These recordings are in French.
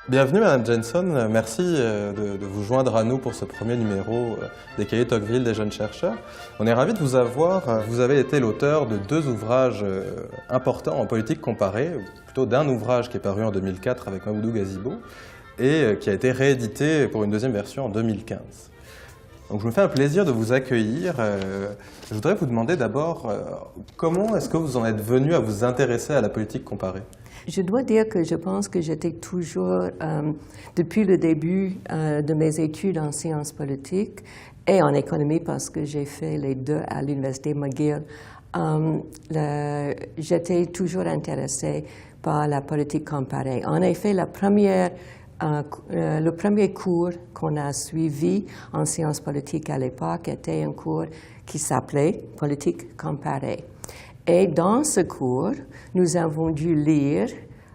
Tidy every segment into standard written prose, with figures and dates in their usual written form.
Bienvenue Madame Jenson, merci de vous joindre à nous pour ce premier numéro des Cahiers Tocqueville des jeunes chercheurs. On est ravis de vous avoir. Vous avez été l'auteur de 2 ouvrages importants en politique comparée, ou plutôt d'un ouvrage qui est paru en 2004 avec Mamoudou Gazibo et qui a été réédité pour une 2e version en 2015. Donc je me fais un plaisir de vous accueillir. Je voudrais vous demander d'abord comment est-ce que vous en êtes venu à vous intéresser à la politique comparée? Je dois dire que je pense que j'étais toujours, depuis le début de mes études en sciences politiques et en économie, parce que j'ai fait les 2 à l'Université McGill, j'étais toujours intéressée par la politique comparée. En effet, le premier cours qu'on a suivi en sciences politiques à l'époque était un cours qui s'appelait « Politique comparée ». Et dans ce cours, nous avons dû lire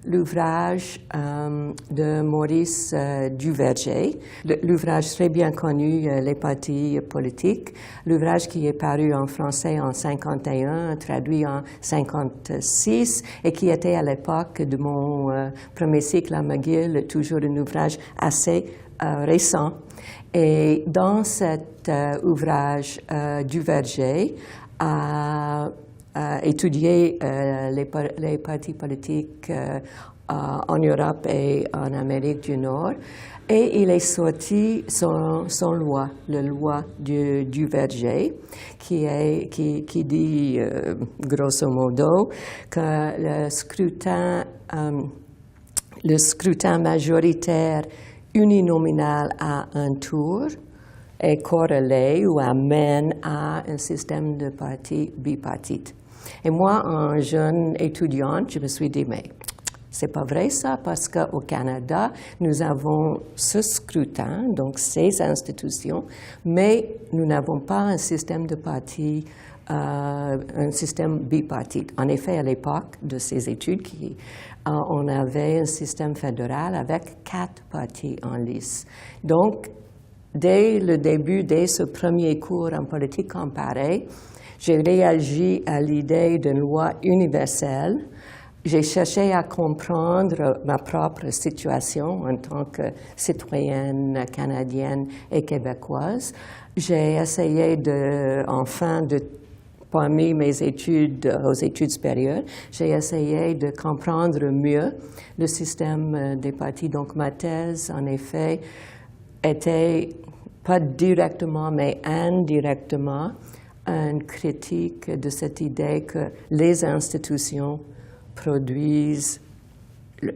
l'ouvrage de Maurice Duverger, l'ouvrage très bien connu, Les partis politiques, l'ouvrage qui est paru en français en 1951, traduit en 1956, et qui était à l'époque de mon premier cycle à McGill, toujours un ouvrage assez récent. Et dans cet ouvrage, Duverger a étudié les partis politiques en Europe et en Amérique du Nord, et il est sorti son loi, la loi du Duverger, qui dit grosso modo que le scrutin majoritaire uninominal à un tour est corrélé ou amène à un système de partis bipartite. Et moi, en jeune étudiante, je me suis dit, mais c'est pas vrai ça, parce qu'au Canada, nous avons ce scrutin, donc ces institutions, mais nous n'avons pas un système de partis, un système bipartite. En effet, à l'époque de ces études, on avait un système fédéral avec 4 partis en lice. Donc, dès le début, dès ce premier cours en politique comparée, j'ai réagi à l'idée d'une loi universelle. J'ai cherché à comprendre ma propre situation en tant que citoyenne canadienne et québécoise. J'ai essayé parmi mes études aux études supérieures, j'ai essayé de comprendre mieux le système des partis. Donc ma thèse, en effet, était pas directement, mais indirectement, une critique de cette idée que les institutions produisent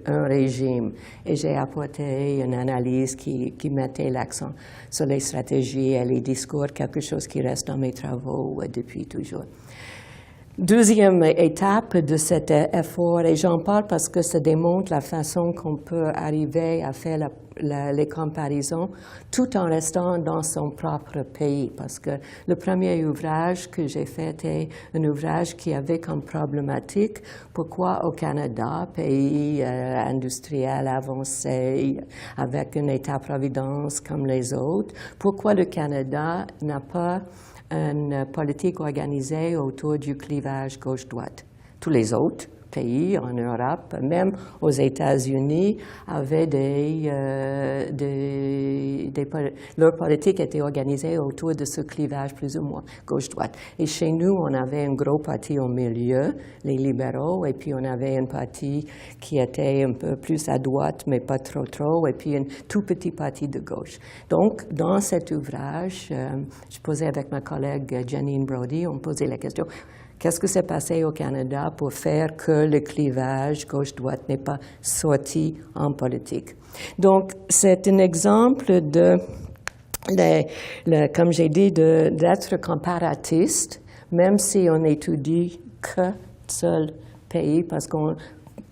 un régime. Et j'ai apporté une analyse qui mettait l'accent sur les stratégies et les discours, quelque chose qui reste dans mes travaux depuis toujours. Deuxième étape de cet effort, et j'en parle parce que ça démontre la façon qu'on peut arriver à faire les comparaisons tout en restant dans son propre pays. Parce que le premier ouvrage que j'ai fait était un ouvrage qui avait comme problématique pourquoi au Canada, pays industriel avancé, avec un État-providence comme les autres, pourquoi le Canada n'a pas une politique organisée autour du clivage gauche-droite. Tous les autres pays en Europe, même aux États-Unis, avaient leur politique était organisée autour de ce clivage plus ou moins gauche-droite. Et chez nous, on avait un gros parti au milieu, les libéraux, et puis on avait un parti qui était un peu plus à droite, mais pas trop, et puis un tout petit parti de gauche. Donc, dans cet ouvrage, je posais avec ma collègue Janine Brody, on posait la question: qu'est-ce qui s'est passé au Canada pour faire que le clivage gauche-droite n'est pas sorti en politique? Donc, c'est un exemple de, comme j'ai dit, d'être comparatiste, même si on étudie que seul pays, parce qu'on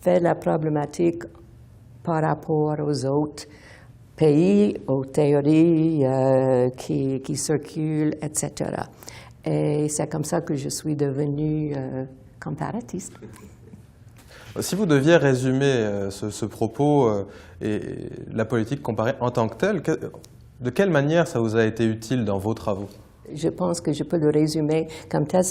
fait la problématique par rapport aux autres pays, aux théories qui circulent, etc. Et c'est comme ça que je suis devenue comparatiste. Si vous deviez résumer ce propos et la politique comparée en tant que telle, de quelle manière ça vous a été utile dans vos travaux? Je pense que je peux le résumer comme tel,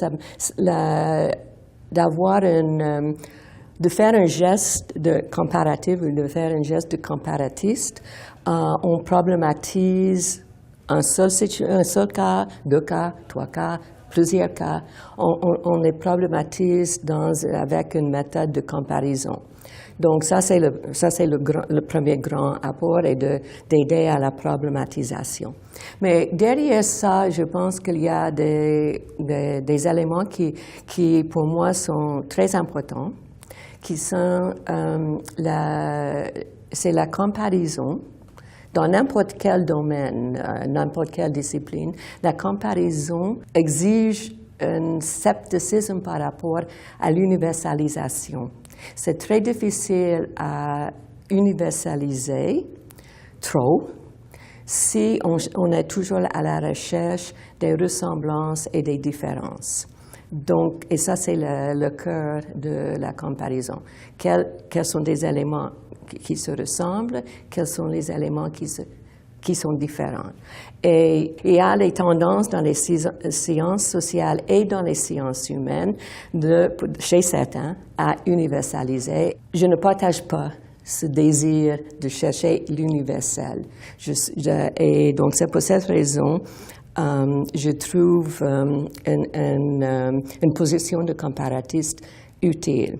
de faire un geste de comparatif ou de faire un geste de comparatiste. On problématise un seul cas, 2 cas, 3 cas, plusieurs cas. On les problématise avec une méthode de comparaison. Donc ça c'est le premier grand apport et d'aider à la problématisation. Mais derrière ça, je pense qu'il y a des éléments qui pour moi sont très importants, qui sont c'est la comparaison. Dans n'importe quel domaine, n'importe quelle discipline, la comparaison exige un scepticisme par rapport à l'universalisation. C'est très difficile à universaliser trop si on est toujours à la recherche des ressemblances et des différences. Donc, et ça, c'est le cœur de la comparaison. Quels sont des éléments qui se ressemblent, quels sont les éléments qui sont différents. Et il y a les tendances dans les sciences sociales et dans les sciences humaines, chez certains, à universaliser. Je ne partage pas ce désir de chercher l'universel. Et donc, c'est pour cette raison je trouve une position de comparatiste utile.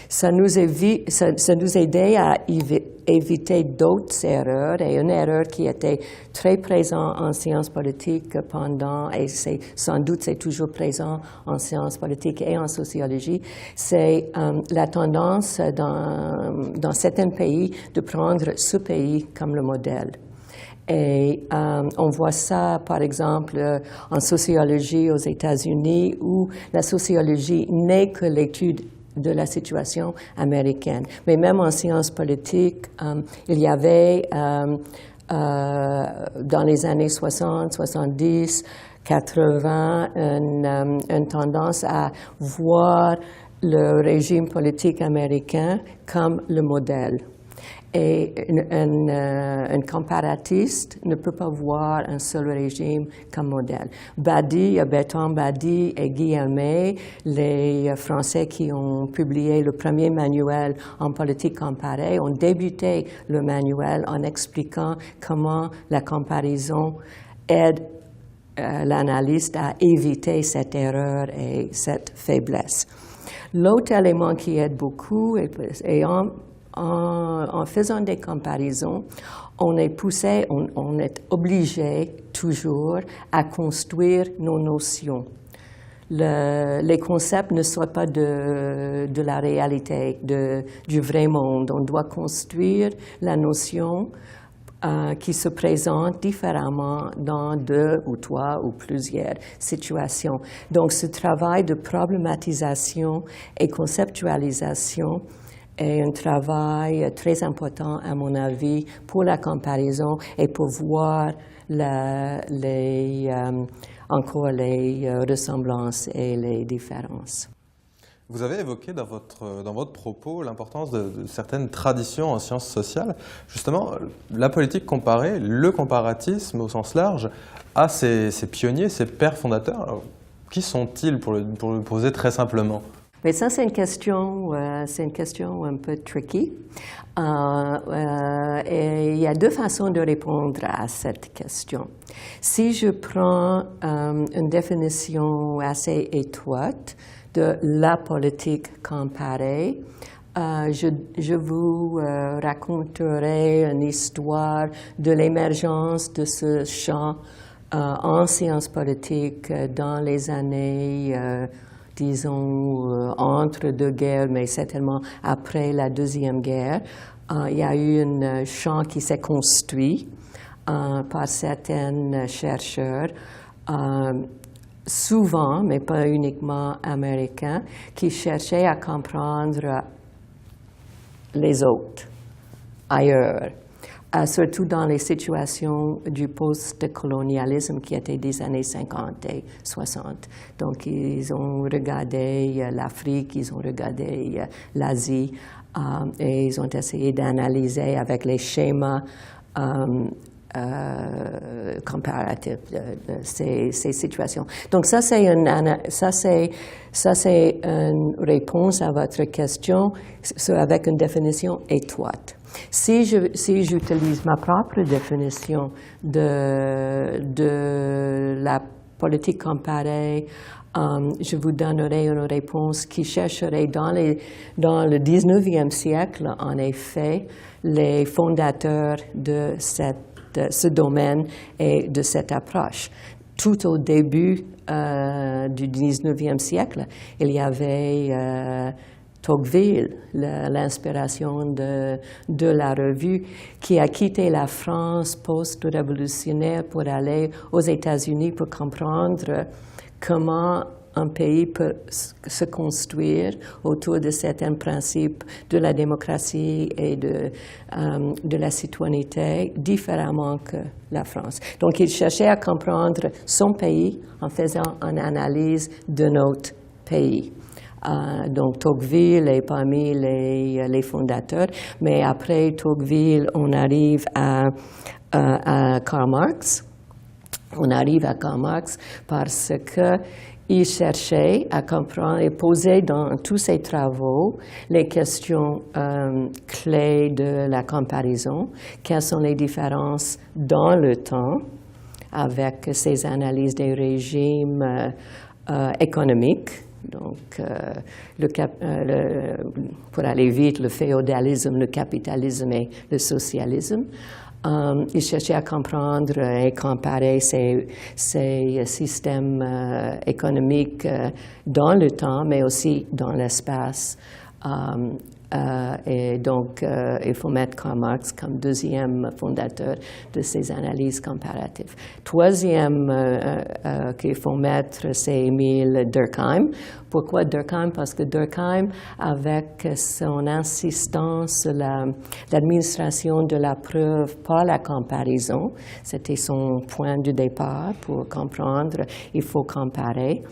Ça nous aidait à éviter d'autres erreurs, et une erreur qui était très présente en sciences politiques et sans doute c'est toujours présent en sciences politiques et en sociologie, c'est la tendance dans certains pays de prendre ce pays comme le modèle. Et on voit ça, par exemple, en sociologie aux États-Unis, où la sociologie n'est que l'étude de la situation américaine. Mais même en sciences politiques, il y avait, dans les années 60, 70, 80, une tendance à voir le régime politique américain comme le modèle. Et un comparatiste ne peut pas voir un seul régime comme modèle. Bertrand Badi et Guy Helmet, les Français qui ont publié le premier manuel en politique comparée, ont débuté le manuel en expliquant comment la comparaison aide l'analyste à éviter cette erreur et cette faiblesse. L'autre élément qui aide beaucoup est en faisant des comparaisons, on est poussé, on est obligé toujours à construire nos notions. Les concepts ne sont pas de la réalité, du vrai monde. On doit construire la notion qui se présente différemment dans 2 ou 3 ou plusieurs situations. Donc, ce travail de problématisation et conceptualisation est un travail très important, à mon avis, pour la comparaison et pour voir encore les ressemblances et les différences. Vous avez évoqué dans votre propos l'importance de certaines traditions en sciences sociales. Justement, la politique comparée, le comparatisme au sens large, a ses pionniers, ses pères fondateurs. Alors, qui sont-ils pour le poser très simplement? Mais ça, c'est une question un peu tricky. Et il y a 2 façons de répondre à cette question. Si je prends une définition assez étroite de la politique comparée, je vous raconterai une histoire de l'émergence de ce champ en sciences politiques dans les années disons, entre 2 guerres, mais certainement après la Deuxième Guerre. Il y a eu un champ qui s'est construit par certains chercheurs, souvent, mais pas uniquement américains, qui cherchaient à comprendre les autres ailleurs. surtout dans les situations du post-colonialisme qui étaient des années 50 et 60. Donc, ils ont regardé l'Afrique, ils ont regardé l'Asie et ils ont essayé d'analyser avec les schémas comparatifs de ces situations. Donc, ça, c'est une réponse à votre question avec une définition étroite. Si j'utilise ma propre définition de la politique comparée, je vous donnerai une réponse qui chercherait dans le 19e siècle, en effet, les fondateurs de ce domaine et de cette approche. Tout au début du 19e siècle, il y avait Tocqueville, l'inspiration de la revue, qui a quitté la France post-révolutionnaire pour aller aux États-Unis pour comprendre comment un pays peut se construire autour de certains principes de la démocratie et de la citoyenneté différemment que la France. Donc, il cherchait à comprendre son pays en faisant une analyse de notre pays. Donc, Tocqueville est parmi les fondateurs, mais après Tocqueville, on arrive à Karl Marx. On arrive à Karl Marx parce qu'il cherchait à comprendre et poser dans tous ses travaux les questions clés de la comparaison. Quelles sont les différences dans le temps avec ses analyses des régimes économiques. Donc, pour aller vite, le féodalisme, le capitalisme et le socialisme. Il cherchait à comprendre et comparer ces systèmes économiques dans le temps, mais aussi dans l'espace. Et donc, il faut mettre Karl Marx comme deuxième fondateur de ces analyses comparatives. Troisième qu'il faut mettre, c'est Émile Durkheim. Pourquoi Durkheim? Parce que Durkheim, avec son insistance sur l'administration de la preuve par la comparaison, c'était son point de départ pour comprendre, il faut comparer.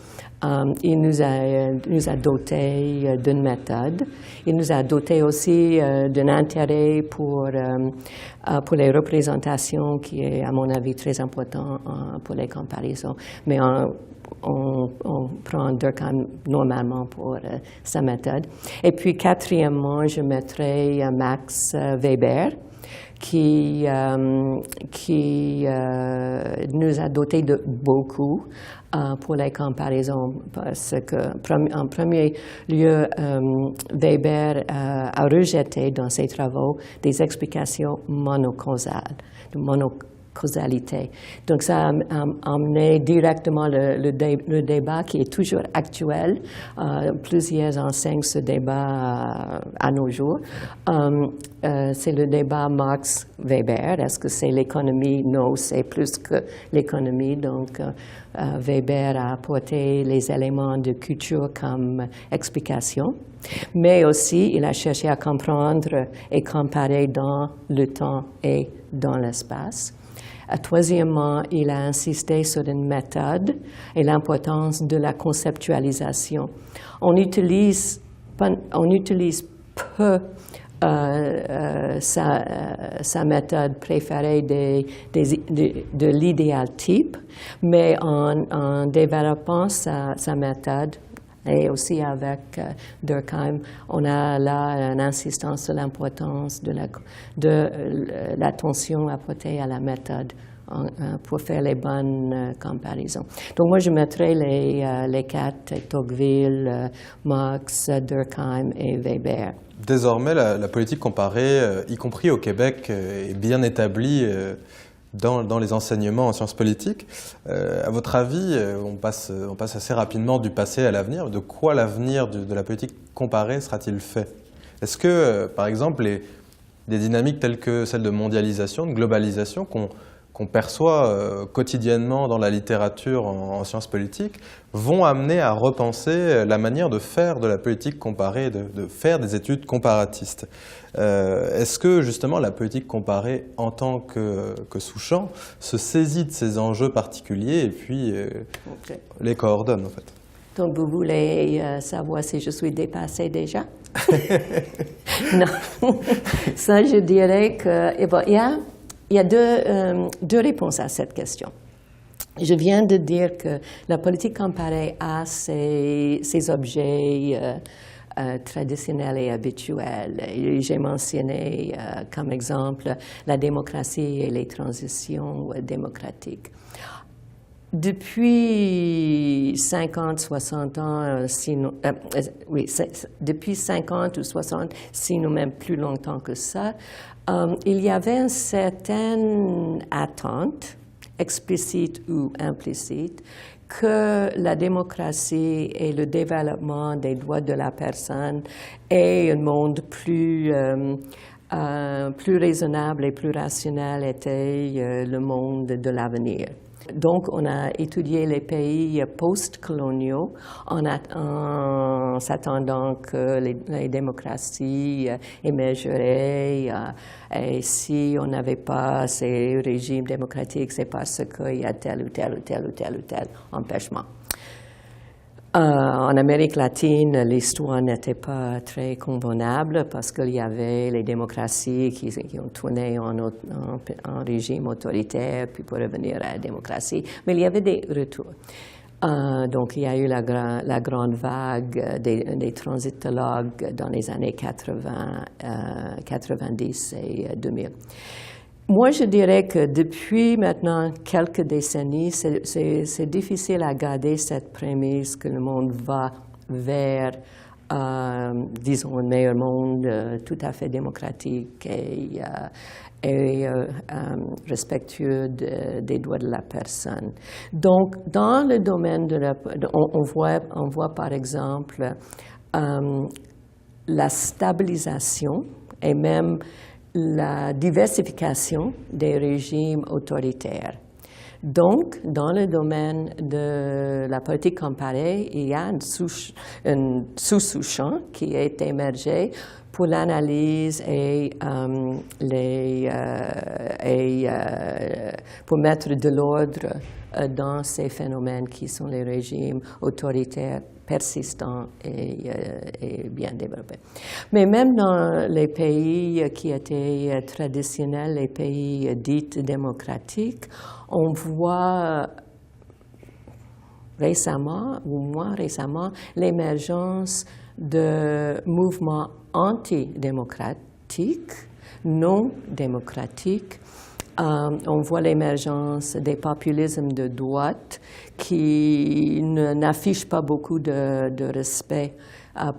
Il nous a dotés d'une méthode. Il nous a dotés aussi d'un intérêt pour les représentations qui est, à mon avis, très important pour les comparaisons. Mais on prend Durkheim normalement pour sa méthode. Et puis, quatrièmement, je mettrai Max Weber, qui nous a dotés de beaucoup pour les comparaisons, parce qu'en premier lieu, Weber a rejeté dans ses travaux des explications monocausalité. Donc, ça a amené directement le débat qui est toujours actuel. Plusieurs enseignent ce débat à nos jours. C'est le débat Marx-Weber. Est-ce que c'est l'économie? Non, c'est plus que l'économie. Donc, Weber a apporté les éléments de culture comme explication. Mais aussi, il a cherché à comprendre et comparer dans le temps et dans l'espace. Troisièmement, il a insisté sur une méthode et l'importance de la conceptualisation. On utilise peu sa méthode préférée de l'idéal type, mais en développant sa méthode, et aussi avec Durkheim, on a là une insistance sur l'importance de l'attention apportée à la méthode pour faire les bonnes comparaisons. Donc moi, je mettrai les quatre, Tocqueville, Marx, Durkheim et Weber. Désormais, la politique comparée, y compris au Québec, est bien établie dans les enseignements en sciences politiques. À votre avis, on passe assez rapidement du passé à l'avenir. De quoi l'avenir de la politique comparée sera-t-il fait? Est-ce que, par exemple, des dynamiques telles que celles de mondialisation, de globalisation, qu'on qu'on perçoit quotidiennement dans la littérature en sciences politiques vont amener à repenser la manière de faire de la politique comparée, de faire des études comparatistes. Est-ce que justement la politique comparée en tant que sous-champ se saisit de ces enjeux particuliers et puis les coordonne en fait? Donc vous voulez savoir si je suis dépassée déjà? Non. Ça, je dirais que il y a deux réponses à cette question. Je viens de dire que la politique comparée a ses objets traditionnels et habituels. J'ai mentionné comme exemple la démocratie et les transitions démocratiques. Depuis 50, 60 ans, depuis 50 ou 60, sinon même plus longtemps que ça, il y avait une certaine attente, explicite ou implicite, que la démocratie et le développement des droits de la personne et un monde plus raisonnable et plus rationnel était le monde de l'avenir. Donc, on a étudié les pays post-coloniaux en s'attendant que les démocraties émergeraient. Et si on n'avait pas ces régimes démocratiques, c'est parce qu'il y a tel ou tel empêchement. En Amérique latine, l'histoire n'était pas très convenable parce qu'il y avait les démocraties qui ont tourné en régime autoritaire, puis pour revenir à la démocratie. Mais il y avait des retours. Donc, il y a eu la grande vague des transitologues dans les années 90 et 2000. Moi, je dirais que depuis maintenant quelques décennies, c'est difficile à garder cette prémisse que le monde va vers, disons, un meilleur monde tout à fait démocratique et respectueux des droits de la personne. Donc, dans le domaine on voit par exemple la stabilisation et même la diversification des régimes autoritaires. Donc, dans le domaine de la politique comparée, il y a un sous-champ qui est émergé pour l'analyse et pour mettre de l'ordre dans ces phénomènes qui sont les régimes autoritaires persistants et bien développés. Mais même dans les pays qui étaient traditionnels, les pays dits démocratiques, on voit récemment, ou moins récemment, l'émergence de mouvements antidémocratiques, non démocratiques. On voit l'émergence des populismes de droite qui n'affichent pas beaucoup de respect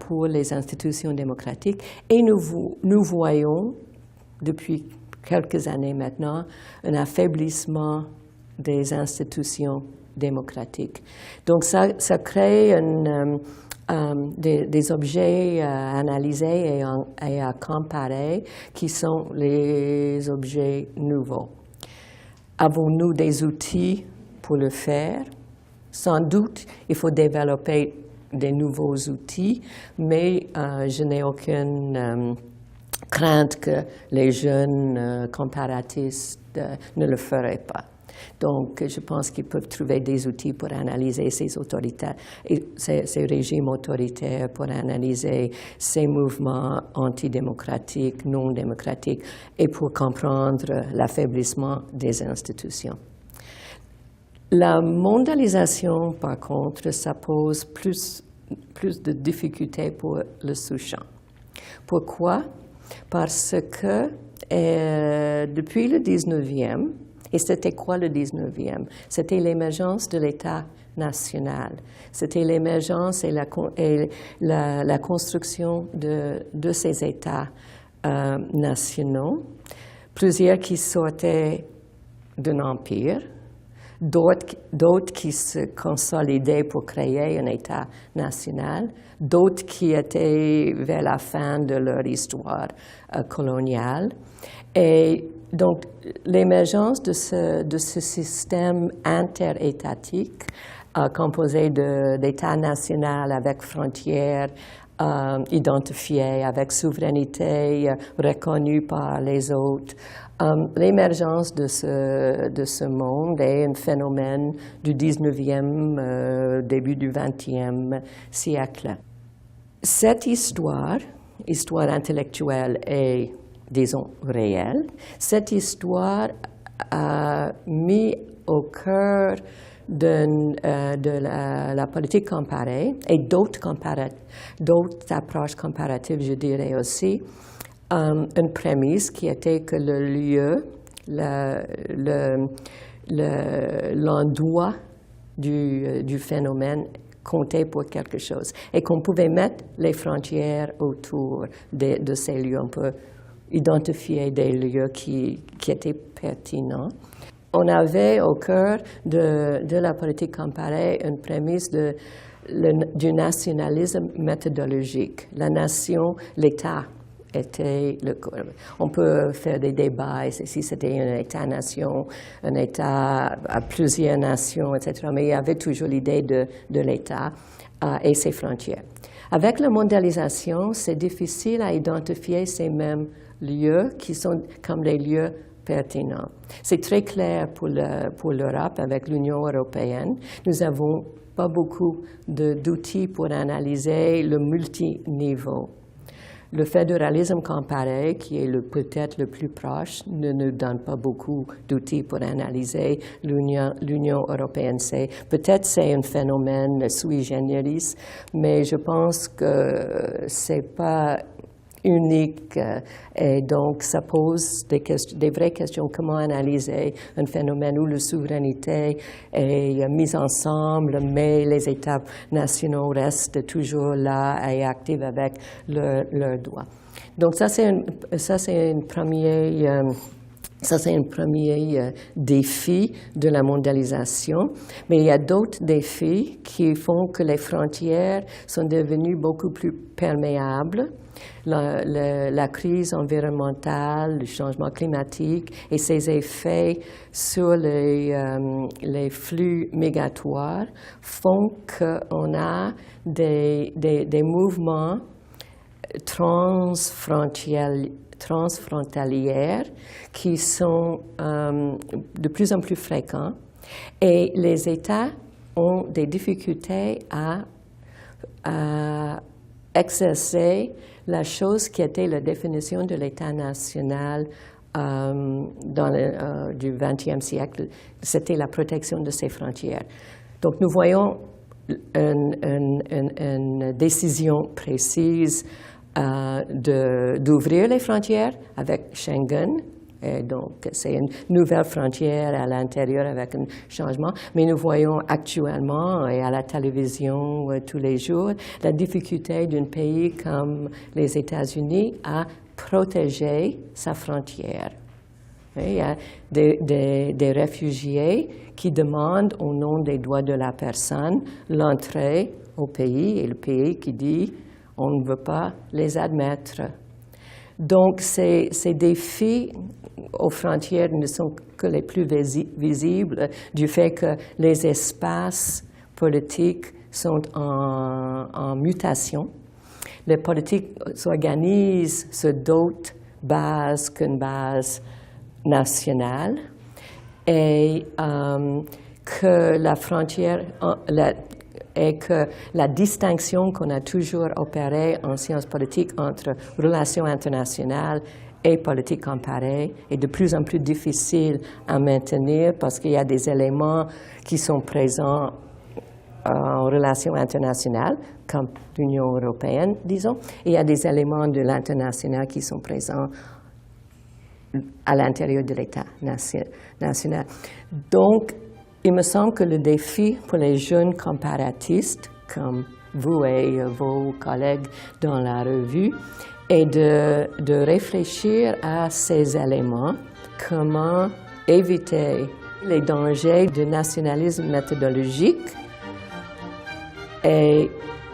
pour les institutions démocratiques. Et nous voyons, depuis quelques années maintenant, un affaiblissement des institutions démocratiques. Donc ça crée des objets à analyser et à comparer qui sont les objets nouveaux. Avons-nous des outils pour le faire? Sans doute, il faut développer des nouveaux outils, mais je n'ai aucune crainte que les jeunes comparatistes ne le feraient pas. Donc, je pense qu'ils peuvent trouver des outils pour analyser ces régimes autoritaires, pour analyser ces mouvements antidémocratiques, non démocratiques, et pour comprendre l'affaiblissement des institutions. La mondialisation, par contre, ça pose plus de difficultés pour le sous-champ. Pourquoi? Parce que depuis le 19e, et c'était quoi le 19e? C'était l'émergence de l'État national. C'était l'émergence et la construction de ces États nationaux, plusieurs qui sortaient d'un empire, d'autres qui se consolidaient pour créer un État national, d'autres qui étaient vers la fin de leur histoire coloniale. Et Donc, l'émergence de ce système interétatique composé d'États nationaux avec frontières identifiées, avec souveraineté reconnue par les autres, l'émergence de ce monde est un phénomène du 19e, début du 20e siècle. Cette histoire intellectuelle est, disons, réelle. Cette histoire a mis au cœur de la politique comparée et d'autres approches comparatives, je dirais aussi, une prémisse qui était que le lieu, l'endroit du phénomène comptait pour quelque chose et qu'on pouvait mettre les frontières autour de ces lieux. On peut identifier des lieux qui étaient pertinents. On avait au cœur de la politique comparée une prémisse du nationalisme méthodologique. La nation, l'État était on peut faire des débats si c'était un État-nation, un État à plusieurs nations, etc. Mais il y avait toujours l'idée de l'État et ses frontières. Avec la mondialisation, c'est difficile à identifier ces mêmes lieux qui sont comme des lieux pertinents. C'est très clair pour l'Europe avec l'Union européenne. Nous n'avons pas beaucoup d'outils pour analyser le multiniveau. Le fédéralisme comparé, qui est peut-être le plus proche, ne nous donne pas beaucoup d'outils pour analyser l'Union européenne. Peut-être c'est un phénomène sui generis, mais je pense que c'est pas unique et donc ça pose des vraies questions. Comment analyser un phénomène où la souveraineté est mise ensemble, mais les États nationaux restent toujours là et actifs avec leurs droits. Donc ça c'est un premier défi de la mondialisation, mais il y a d'autres défis qui font que les frontières sont devenues beaucoup plus perméables. La crise environnementale, le changement climatique et ses effets sur les flux migratoires font qu'on a des mouvements transfrontalières qui sont de plus en plus fréquents et les États ont des difficultés à exercer la chose qui était la définition de l'État national du XXe siècle, c'était la protection de ses frontières. Donc nous voyons une décision précise d'ouvrir les frontières avec Schengen. Et donc, c'est une nouvelle frontière à l'intérieur avec un changement. Mais nous voyons actuellement et à la télévision tous les jours la difficulté d'un pays comme les États-Unis à protéger sa frontière. Et il y a des réfugiés qui demandent au nom des droits de la personne l'entrée au pays et le pays qui dit on ne veut pas les admettre. Donc, ces défis aux frontières ne sont que les plus visibles du fait que les espaces politiques sont en mutation. Les politiques s'organisent sur d'autres bases qu'une base nationale et que la frontière et que la distinction qu'on a toujours opérée en sciences politiques entre relations internationales et politique comparée est de plus en plus difficile à maintenir parce qu'il y a des éléments qui sont présents en relations internationales, comme l'Union européenne, disons, et il y a des éléments de l'international qui sont présents à l'intérieur de l'État national. Donc, il me semble que le défi pour les jeunes comparatistes, comme vous et vos collègues dans la revue, est de réfléchir à ces éléments, comment éviter les dangers du nationalisme méthodologique et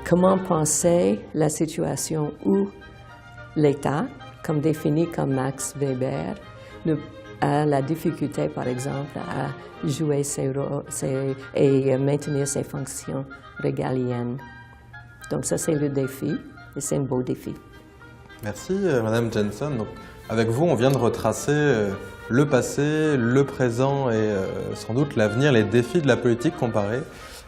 comment penser la situation où l'État, comme défini comme Max Weber, ne a la difficulté, par exemple, à jouer et maintenir ses fonctions régaliennes. Donc ça, c'est le défi, et c'est un beau défi. Merci, Madame Jensen. Donc, avec vous, on vient de retracer le passé, le présent et sans doute l'avenir, les défis de la politique comparée.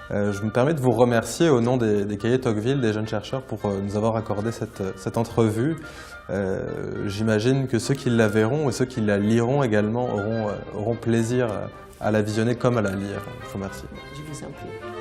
Je me permets de vous remercier au nom des cahiers Tocqueville, des jeunes chercheurs, pour nous avoir accordé cette entrevue. J'imagine que ceux qui la verront et ceux qui la liront également auront plaisir à la visionner comme à la lire. Je vous remercie. Je vous en prie.